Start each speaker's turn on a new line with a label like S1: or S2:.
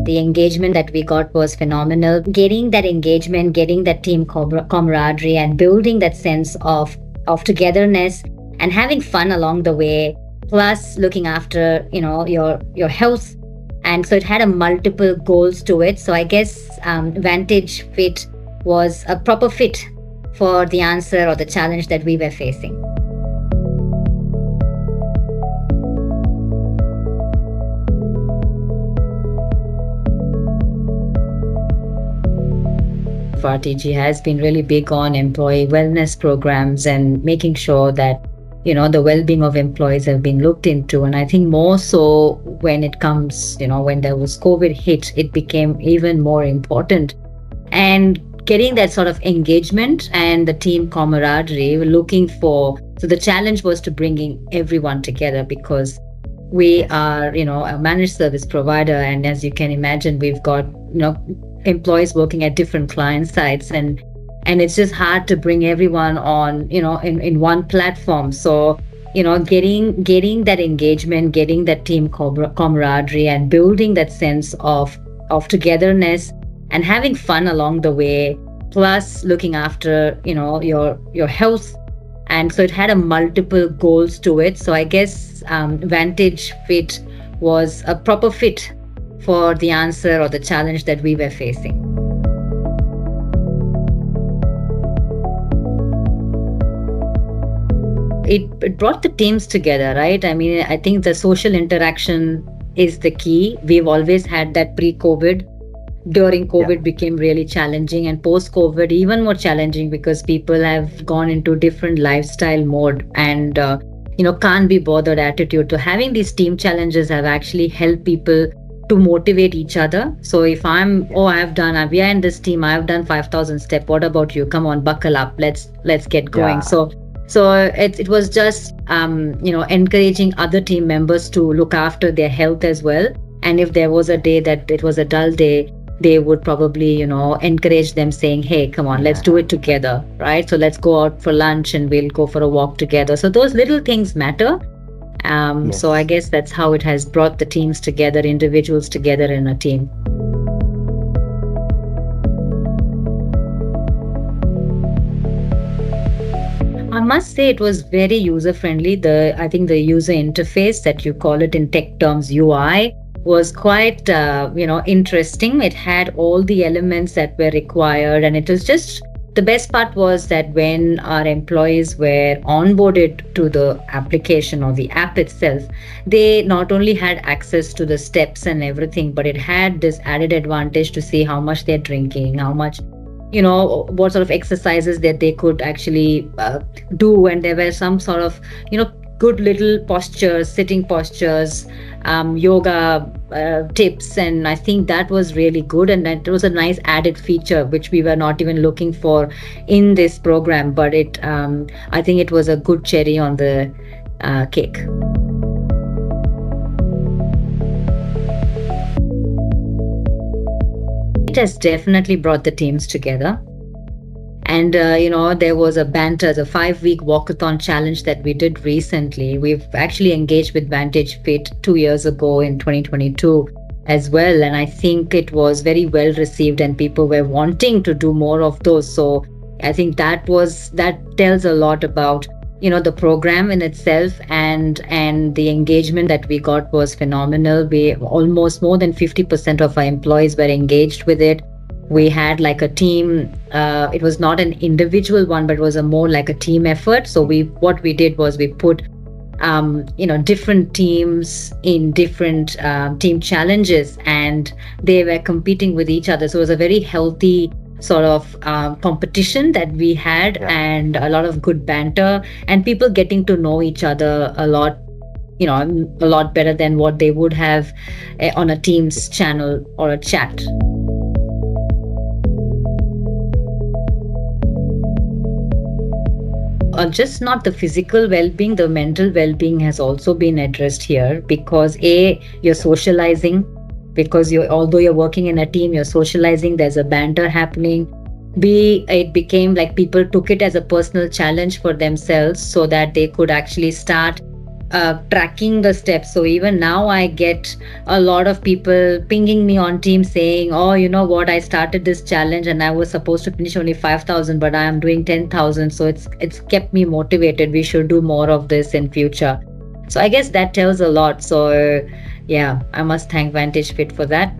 S1: the engagement that we got was phenomenal. Getting that engagement, getting that team camaraderie, and building that sense of togetherness and having fun along the way, plus looking after your health. And so it had a multiple goals to it. So I guess Vantage Fit was a proper fit for the answer or the challenge that we were facing. RTG has been really big on employee wellness programs and making sure that the well-being of employees have been looked into. And I think more so when it comes, when there was COVID hit, it became even more important. And getting that sort of engagement and the team camaraderie, we're looking for. So the challenge was to bringing everyone together, because we are, a managed service provider, and as you can imagine, we've got, employees working at different client sites, and it's just hard to bring everyone on, in one platform. So, getting that engagement, getting that team camaraderie, and building that sense of togetherness and having fun along the way, plus looking after, your health. And so it had a multiple goals to it. So I guess Vantage Fit was a proper fit for the answer or the challenge that we were facing. It brought the teams together, right? I mean, I think the social interaction is the key. We've always had that pre-COVID. During COVID became really challenging, and post-COVID even more challenging, because people have gone into different lifestyle mode and can't be bothered attitude. So having these team challenges have actually helped people to motivate each other. So if we are in this team, I've done 5,000 step. What about you? Come on, buckle up. Let's get going.
S2: Yeah.
S1: So it was just encouraging other team members to look after their health as well. And if there was a day that it was a dull day, they would probably encourage them, saying, hey, come on, let's do it together, right? So let's go out for lunch and we'll go for a walk together. So those little things matter.
S2: Yes.
S1: So I guess that's how it has brought the teams together, individuals together in a team. I must say it was very user-friendly. I think the user interface, that you call it in tech terms, UI, was quite interesting. It had all the elements that were required, and it was just, the best part was that when our employees were onboarded to the application or the app itself, they not only had access to the steps and everything, but it had this added advantage to see how much they're drinking, how much, what sort of exercises that they could actually do. And there were some sort of, good little postures, sitting postures, yoga tips. And I think that was really good. And that was a nice added feature, which we were not even looking for in this program. But I think it was a good cherry on the cake. It has definitely brought the teams together. And, there was a banter, the 5-week walkathon challenge that we did recently. We've actually engaged with Vantage Fit 2 years ago in 2022 as well. And I think it was very well received, and people were wanting to do more of those. So I think that tells a lot about, the program in itself, and the engagement that we got was phenomenal. We almost more than 50% of our employees were engaged with it. We had like a team, it was not an individual one, but it was more like a team effort. So what we did was we put, different teams in different team challenges, and they were competing with each other. So it was a very healthy sort of competition that we had, and a lot of good banter, and people getting to know each other a lot better than what they would have on a Teams channel or a chat. Just not the physical well-being, the mental well-being has also been addressed here, because you're socializing, because although you're working in a team, you're socializing, there's a banter happening. It became like people took it as a personal challenge for themselves, so that they could actually start tracking the steps. So even now, I get a lot of people pinging me on Teams saying, "Oh, you know what? I started this challenge and I was supposed to finish only 5,000, but I am doing 10,000." So it's kept me motivated. We should do more of this in future. So I guess that tells a lot. So yeah, I must thank Vantage Fit for that.